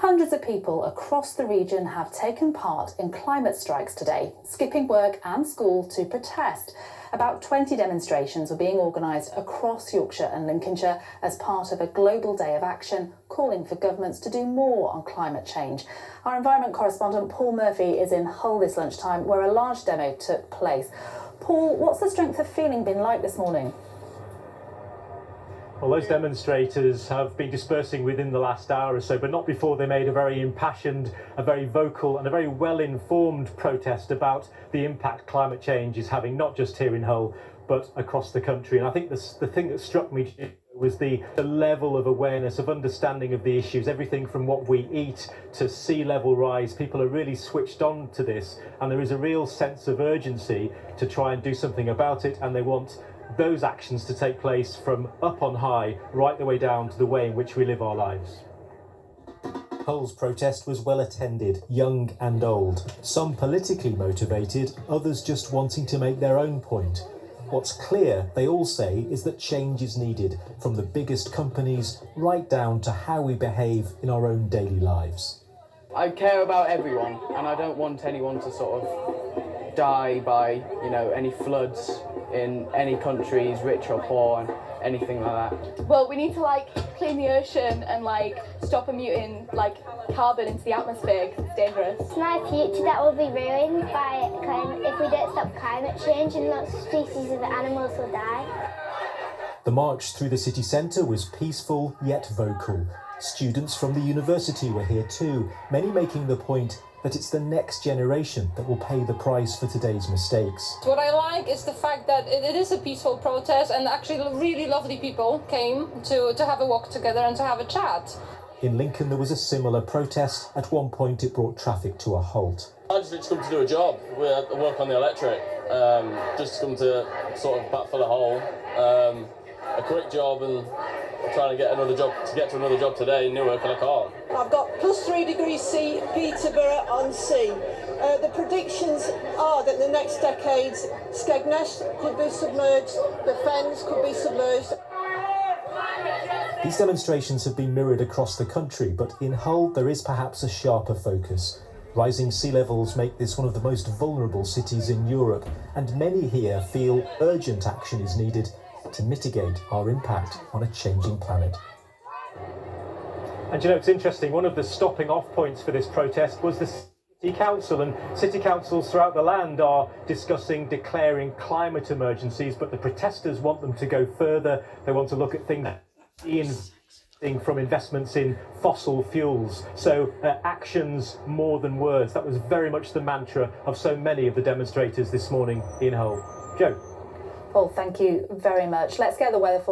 Hundreds of people across the region have taken part in climate strikes today, skipping work and school to protest. About 20 demonstrations were being organised across Yorkshire and Lincolnshire as part of a global day of action, calling for governments to do more on climate change. Our environment correspondent Paul Murphy is in Hull this lunchtime, where a large demo took place. Paul, what's the strength of feeling been like this morning? Well, those demonstrators have been dispersing within the last hour or so, but not before they made a very impassioned, a very vocal and a very well-informed protest about the impact climate change is having, not just here in Hull, but across the country. And I think the thing that struck me was the level of awareness, of understanding of the issues, everything from what we eat to sea level rise. People are really switched on to this, and there is a real sense of urgency to try and do something about it, and they want those actions to take place from up on high right the way down to the way in which we live our lives. Hull's protest was well attended, young and old, some politically motivated, others just wanting to make their own point. What's clear, they all say, is that change is needed, from the biggest companies right down to how we behave in our own daily lives. I care about everyone, and I don't want anyone to sort of die by, any floods in any countries, rich or poor, and anything like that. Well, we need to clean the ocean and stop emitting carbon into the atmosphere because it's dangerous. It's my future that will be ruined by if we don't stop climate change, and lots of species of animals will die. The march through the city centre was peaceful yet vocal. Students from the university were here too, many making the point that it's the next generation that will pay the price for today's mistakes. What I like is the fact that it is a peaceful protest, and actually really lovely people came to have a walk together and to have a chat. In Lincoln there was a similar protest. At one point it brought traffic to a halt. I just come to do a job. We work on the electric, just come to sort of backfill a hole. A quick job, and I'm trying to get to another job today in Newark, and I can't. I've got +3 degrees C, Peterborough on sea. The predictions are that in the next decades, Skegness could be submerged, the Fens could be submerged. These demonstrations have been mirrored across the country, but in Hull there is perhaps a sharper focus. Rising sea levels make this one of the most vulnerable cities in Europe, and many here feel urgent action is needed to mitigate our impact on a changing planet. And it's interesting, one of the stopping off points for this protest was the City Council, and city councils throughout the land are discussing declaring climate emergencies, but the protesters want them to go further. They want to look at things from investments in fossil fuels. So actions more than words. That was very much the mantra of so many of the demonstrators this morning in Hull. Jo. Paul, thank you very much. Let's get the weather for